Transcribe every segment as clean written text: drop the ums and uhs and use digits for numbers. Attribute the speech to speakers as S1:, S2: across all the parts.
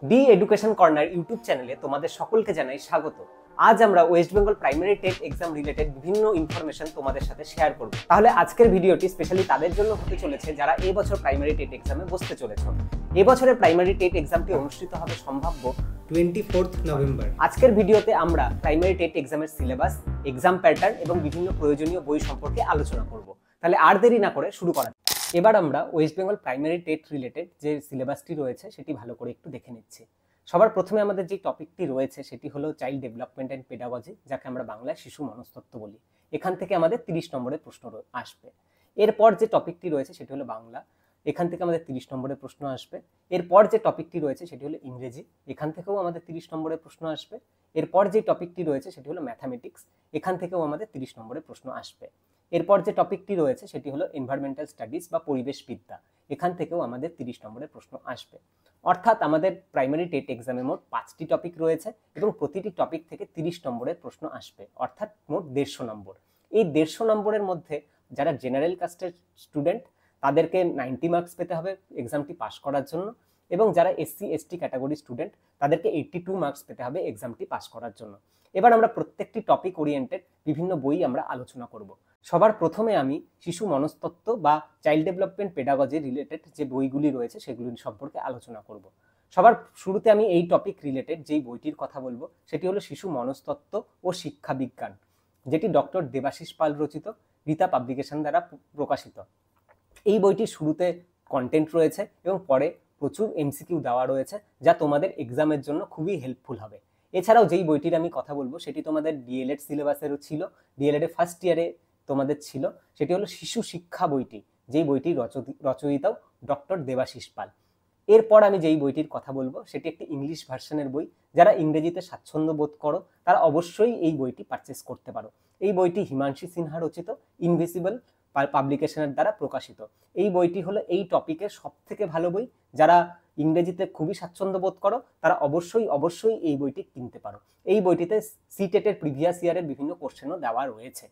S1: D education corner YouTube চ্যানেলে তোমাদের সকলকে জানাই স্বাগত। আজ আমরা West Bengal primary TET exam related বিভিন্ন ইনফরমেশন তোমাদের সাথে শেয়ার করব। তাহলে আজকের ভিডিওটি স্পেশালি তাদের জন্য হতে চলেছে যারা এই বছর প্রাইমারি টেট এক্সামে বসতে চলেছে। এবছরের প্রাইমারি টেট এক্সামটি অনুষ্ঠিত হবে সম্ভাব্য
S2: 24 নভেম্বর।
S1: আজকের ভিডিওতে আমরা প্রাইমারি টেট এক্সামের সিলেবাস, এক্সাম প্যাটার্ন এবং বিভিন্ন প্রয়োজনীয় বই সম্পর্কে আলোচনা করব। তাহলে আর দেরি না করে শুরু করা। এবার আমরা West Bengal primary TET related যে সিলেবাসটি রয়েছে সেটি ভালো করে একটু দেখে নিচ্ছি। সবার প্রথমে আমাদের যে টপিকটি রয়েছে সেটি হলো চাইল্ড ডেভেলপমেন্ট অ্যান্ড পেডাগজি, যাকে আমরা বাংলায় শিশু মনস্তত্ত্ব বলি। এখান থেকে আমাদের 30 নম্বরের প্রশ্ন আসবে। এরপর যে টপিকটি রয়েছে সেটি হলো বাংলা, এখান থেকে আমাদের 30 নম্বরের প্রশ্ন আসবে। এরপর যে টপিকটি রয়েছে সেটি হলো ইংরেজি, এখান থেকেও আমাদের 30 নম্বরের প্রশ্ন আসবে। এরপর যে টপিকটি রয়েছে সেটি হলো ম্যাথামেটিক্স, এখান থেকেও আমাদের 30 নম্বরের প্রশ্ন আসবে। এরপর যে টপিকটি রয়েছে সেটি হলো এনভায়রনমেন্টাল স্টাডিজ বা পরিবেশবিদ্যা, এখান থেকেও আমাদের 30 নম্বরের প্রশ্ন আসবে। অর্থাৎ আমাদের প্রাইমারি টেট এক্সামে মোট 5টি টপিক রয়েছে এবং প্রতিটি টপিক থেকে 30 নম্বরের প্রশ্ন আসবে, অর্থাৎ মোট 150 নম্বর। এই 150 নম্বরের মধ্যে যারা জেনারেল কাস্টের স্টুডেন্ট তাদেরকে 90 মার্কস পেতে হবে এক্সামটি পাস করার জন্য, এবং যারা এসসি এসটি ক্যাটাগরি স্টুডেন্ট তাদেরকে 82 মার্কস পেতে হবে এক্সামটি পাস করার জন্য। এবার আমরা প্রত্যেকটি টপিক ওরিয়েন্টেড বিভিন্ন বই আমরা আলোচনা করব। সবার প্রথমে আমি শিশু মনস্তত্ত্ব বা চাইল্ড ডেভেলপমেন্ট পেডাগজি রিলেটেড যে বইগুলি রয়েছে সেগুলি সম্পর্কে আলোচনা করব। সবার শুরুতে আমি এই টপিক রিলেটেড যেই বইটির কথা বলবো সেটি হলো শিশু মনস্তত্ত্ব ও শিক্ষা বিজ্ঞান, যেটি ডক্টর দেবাশিস পাল রচিত, রীতা পাবলিকেশন দ্বারা প্রকাশিত। এই বইটির শুরুতে কন্টেন্ট রয়েছে এবং পরে প্রচুর এমসিকিউ দেওয়া রয়েছে, যা তোমাদের এক্সামের জন্য খুবই হেল্পফুল হবে। এছাড়াও যেই বইটির আমি কথা বলবো সেটি তোমাদের ডিএলএড সিলেবাসেরও ছিল, ডিএলএড এর ফার্স্ট ইয়ারে তোমাদের ছিল, সেটি হলো শিশু শিক্ষা বইটি, যেই বইটির রচয়িতাও ডক্টর দেবাশিস পাল। এরপর আমি যেই বইটির কথা বলবো সেটি একটি ইংলিশ ভার্সনের বই। যারা ইংরেজিতে স্বাচ্ছন্দ্য বোধ করো তারা অবশ্যই এই বইটি পারচেস করতে পারো। এই বইটি হিমাংশী সিনহা রচিত, ইনভিসিবল পাবলিকেশনের দ্বারা প্রকাশিত। এই বইটি হলো এই টপিকের সব থেকে ভালো বই। যারা ইংরেজিতে খুবই স্বাচ্ছন্দ্য বোধ করো তারা অবশ্যই এই বইটি কিনতে পারো। এই বইটিতে সিটেটের প্রিভিয়াস ইয়ারের বিভিন্ন কোশ্চেনও দেওয়া রয়েছে।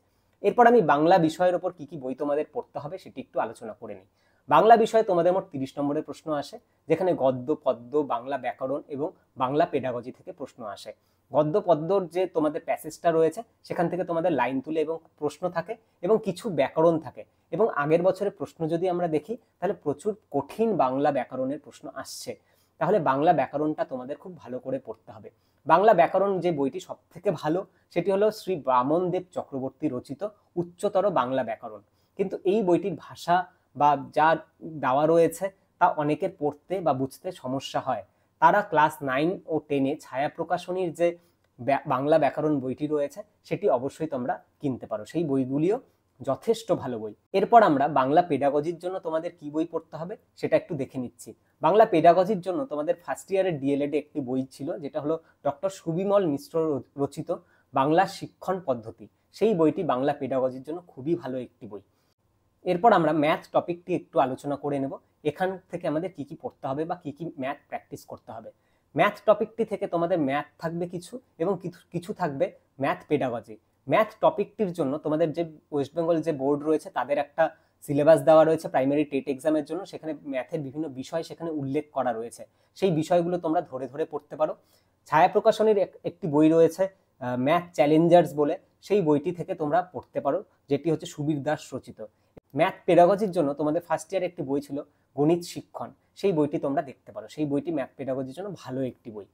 S1: এরপর আমি বাংলা বিষয়ের ওপর কি কি বই তোমাদের পড়তে হবে সেটি একটু আলোচনা করে নিই। বাংলা বিষয়ে তোমাদের মোট 30 নম্বরের প্রশ্ন আসে, যেখানে গদ্য, পদ্য, বাংলা ব্যাকরণ এবং বাংলা পেডাগজি থেকে প্রশ্ন আসে। গদ্য পদ্যর যে তোমাদের প্যাসেজটা রয়েছে সেখান থেকে তোমাদের লাইন তুলে এবং প্রশ্ন থাকে এবং কিছু ব্যাকরণ থাকে। এবং আগের বছরের প্রশ্ন যদি আমরা দেখি তাহলে প্রচুর কঠিন বাংলা ব্যাকরণের প্রশ্ন আসছে। তাহলে বাংলা ব্যাকরণটা তোমাদের খুব ভালো করে পড়তে হবে। বাংলা ব্যাকরণ যে বইটি সব থেকে ভালো সেটি হলো শ্রী বামনদেব চক্রবর্তী রচিত উচ্চতর বাংলা ব্যাকরণ। কিন্তু এই বইটির ভাষা বা যা দেওয়া রয়েছে তা অনেকের পড়তে বা বুঝতে সমস্যা হয়। তারা ক্লাস 9 ও 10-এ ছায়া প্রকাশনীর যে বাংলা ব্যাকরণ বইটি রয়েছে সেটি অবশ্যই তোমরা কিনতে পারো। সেই বইগুলিও যথেষ্ট ভালো বই। এরপর আমরা বাংলা পেডাগজির জন্য তোমাদের কি বই পড়তে হবে সেটা একটু দেখে নিচ্ছি। বাংলা পেডাগজির জন্য তোমাদের ফার্স্ট ইয়ারের ডিএলএড একটি বই ছিল, যেটা হলো ডক্টর সুবিমল মিশ্র রচিত বাংলা শিক্ষণ পদ্ধতি। সেই বইটি বাংলা পেডাগজির জন্য খুবই ভালো একটি বই। এরপর আমরা ম্যাথ টপিকটি একটু আলোচনা করে নেব। এখান থেকে আমাদের কি কি পড়তে হবে বা কি কি ম্যাথ প্র্যাকটিস করতে হবে। ম্যাথ টপিকটি থেকে তোমাদের ম্যাথ থাকবে কিছু এবং কিছু থাকবে ম্যাথ পেডাগজি। ম্যাথ টপিকটির জন্য তোমাদের যে ওয়েস্ট বেঙ্গল যে বোর্ড রয়েছে তাদের একটা সিলেবাস দেওয়া রয়েছে প্রাইমারি টেট এক্সামের জন্য, সেখানে ম্যাথের বিভিন্ন বিষয় সেখানে উল্লেখ করা রয়েছে। সেই বিষয়গুলো তোমরা ধরে ধরে পড়তে পারো। ছায়া প্রকাশনীর একটি বই রয়েছে ম্যাথ চ্যালেঞ্জার্স বলে, সেই বইটি থেকে তোমরা পড়তে পারো, যেটি হচ্ছে সুবীর দাস রচিত। ম্যাথ পেডাগজির জন্য তোমাদের ফার্স্ট ইয়ারে একটি বই ছিল গণিত শিক্ষণ, সেই বইটি তোমরা দেখতে পারো। সেই বইটি ম্যাথ পেডাগজির জন্য ভালো একটি বই।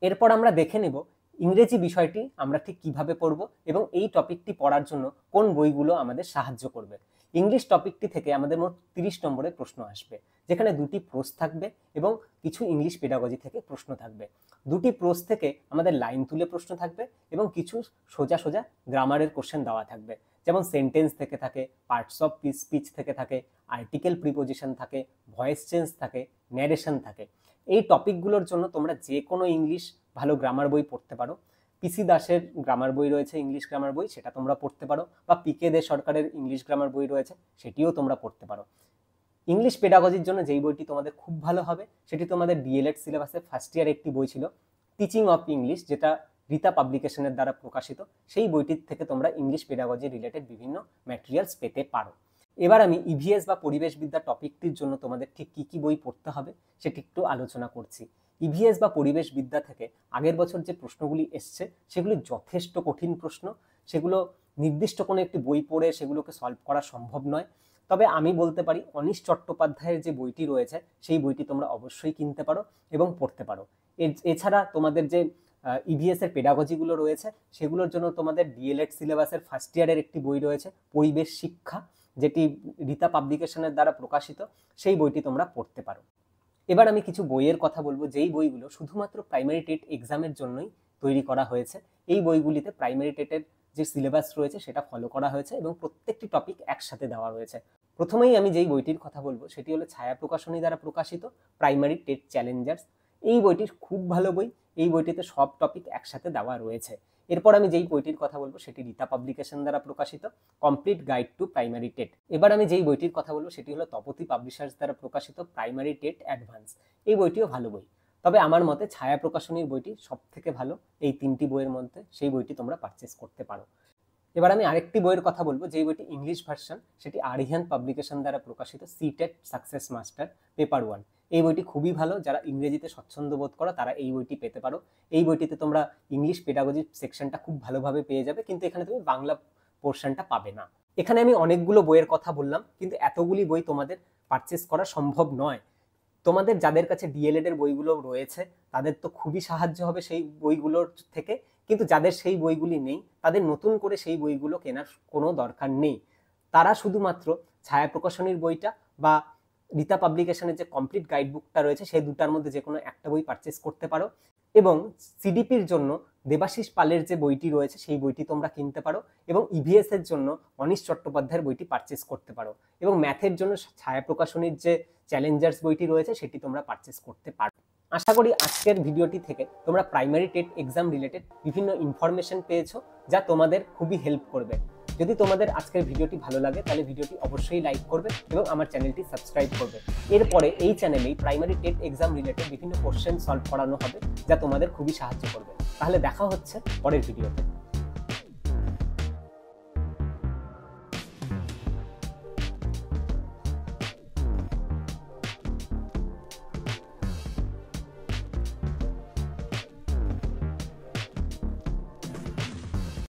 S1: এরপর আমরা দেখে নেব ইংরেজি বিষয়টি আমরা ঠিক কিভাবে পড়ব এবং এই টপিকটি পড়ার জন্য কোন বইগুলো আমাদের সাহায্য করবে। ইংলিশ টপিকটি থেকে আমাদের মোট 30 নম্বরের প্রশ্ন আসবে, যেখানে দুটি প্রোস থাকবে এবং কিছু ইংলিশ পেডাগজি থেকে প্রশ্ন থাকবে। দুটি প্রোস থেকে আমাদের লাইন তুলে প্রশ্ন থাকবে এবং কিছু সোজা সোজা গ্রামারের কোশ্চেন দেওয়া থাকবে, যেমন সেন্টেন্স থেকে থাকে, পার্টস অফ স্পিচ থেকে থাকে, আর্টিকেল প্রিপোজিশন থাকে, ভয়েস চেঞ্জ থাকে, ন্যারেশন থাকে। এই টপিকগুলোর জন্য তোমরা যে কোনো ইংলিশ ভালো গ্রামার বই পড়তে পারো। পিসি দাসের গ্রামার বই রয়েছে, ইংলিশ গ্রামার বই, সেটা তোমরা পড়তে পারো, বা পিকে দে সরকারের ইংলিশ গ্রামার বই রয়েছে, সেটিও তোমরা পড়তে পারো। ইংলিশ পেডাগজির জন্য যেই বইটি তোমাদের খুব ভালো হবে সেটি তোমাদের ডিএলএড সিলেবাসের ফার্স্ট ইয়ারে একটি বই ছিল টিচিং অফ ইংলিশ, যেটা রীতা পাবলিকেশনের দ্বারা প্রকাশিত। সেই বইটির থেকে তোমরা ইংলিশ পেডাগজি রিলেটেড বিভিন্ন ম্যাটেরিয়ালস পেতে পারো। এবার আমি ইভিএস বা পরিবেশবিদ্যা টপিকটির জন্য তোমাদের ঠিক কি কি বই পড়তে হবে সেটি একটু আলোচনা করছি। ইভিএস বা পরিবেশ বিদ্যা থেকে আগের বছর যে প্রশ্নগুলি এসছে সেগুলি যথেষ্ট কঠিন প্রশ্ন, সেগুলো নির্দিষ্ট কোনো একটি বই পড়ে সেগুলোকে সলভ করা সম্ভব নয়। তবে আমি বলতে পারি অনীশ চট্টোপাধ্যায়ের যে বইটি রয়েছে সেই বইটি তোমরা অবশ্যই কিনতে পারো এবং পড়তে পারো। এছাড়া তোমাদের যে ইভিএস এর পেডাগজিগুলো রয়েছে সেগুলোর জন্য তোমাদের ডিএলএড সিলেবাসের ফার্স্ট ইয়ারের একটি বই রয়েছে পরিবেশ শিক্ষা, যেটি রীতা পাবলিকেশনের দ্বারা প্রকাশিত, সেই বইটি তোমরা পড়তে পারো। এবার আমি কিছু বইয়ের কথা বলবো যেই বইগুলো শুধুমাত্র প্রাইমারি টেট এক্সামের জন্যই তৈরি করা হয়েছে। এই বইগুলিতে প্রাইমারি টেটের যে সিলেবাস রয়েছে সেটা ফলো করা হয়েছে এবং প্রত্যেকটি টপিক একসাথে দেওয়া রয়েছে। প্রথমেই আমি যেই বইটির কথা বলবো সেটি হলো ছায়া প্রকাশনী দ্বারা প্রকাশিত প্রাইমারি টেট চ্যালেঞ্জার্স। এই বইটি খুব ভালো বই, এই বইটিতে সব টপিক একসাথে দেওয়া রয়েছে। এরপর আমি যেই বইটির কথা বলবো সেটি রীতা পাবলিকেশন দ্বারা প্রকাশিত complete guide to primary TET. এবার আমি যেই বইটির কথা বলবো সেটি হলো তপতী পাবলিশার্স দ্বারা প্রকাশিত প্রাইমারি টেট অ্যাডভান্স। এই বইটিও ভালো বই, তবে আমার মতে ছায়া প্রকাশনীর বইটি সব থেকে ভালো এই তিনটি বইয়ের মধ্যে, সেই বইটি তোমরা পারচেস করতে পারো। এবার আমি আরেকটি বইয়ের কথা বলবো যেই বইটি ইংলিশ ভার্সন, সেটি আরিহান পাবলিকেশন দ্বারা প্রকাশিত সিটেট সাকসেস মাস্টার পেপার 1। এই বইটি খুবই ভালো, যারা ইংরেজিতে স্বচ্ছন্দ বোধ করো তারা এই বইটি পেতে পারো। এই বইটিতে তোমরা ইংলিশ পেডাগজি সেকশনটা খুব ভালোভাবে পেয়ে যাবে, কিন্তু এখানে তুমি বাংলা পোর্শনটা পাবে না। এখানে আমি অনেকগুলো বইয়ের কথা বললাম, কিন্তু এতগুলি বই তোমাদের পারচেস করা সম্ভব নয়। তোমাদের যাদের কাছে ডিএলএড এর বইগুলো রয়েছে তাদের তো খুবই সাহায্য হবে সেই বইগুলোর থেকে, কিন্তু যাদের সেই বইগুলি নেই তাদের নতুন করে সেই বইগুলো কেনার কোনো দরকার নেই। তারা শুধুমাত্র ছায়া প্রকাশনীর বইটা বা রীতা পাবলিকেশনের যে কমপ্লিট গাইড বুকটা রয়েছে সেই দুটার মধ্যে যে কোনো একটা বই পারচেস করতে পারো, এবং সিডিপির জন্য দেবাশিস পালের যে বইটি রয়েছে সেই বইটি তোমরা কিনতে পারো, এবং ইভিএস এর জন্য অনীশ চট্টোপাধ্যায়ের বইটি পারচেস করতে পারো, এবং ম্যাথের জন্য ছায়া প্রকাশনীর যে চ্যালেঞ্জার্স বইটি রয়েছে সেটি তোমরা পারচেস করতে পারো। আশা করি আজকের ভিডিওটি থেকে তোমরা প্রাইমারি টেট এক্সাম রিলেটেড বিভিন্ন ইনফরমেশন পেয়েছো যা তোমাদের খুবই হেল্প করবে। যদি তোমাদের আজকের ভিডিওটি ভালো লাগে তাহলে ভিডিওটি অবশ্যই লাইক করবে এবং আমার চ্যানেলটি সাবস্ক্রাইব করবে। এরপরে এই চ্যানেলেই প্রাইমারি টেট এক্সাম রিলেটেড বিভিন্ন কোশ্চেন সলভ করানো হবে যা তোমাদের খুবই সাহায্য করবে। তাহলে দেখা হচ্ছে পরের ভিডিওতে।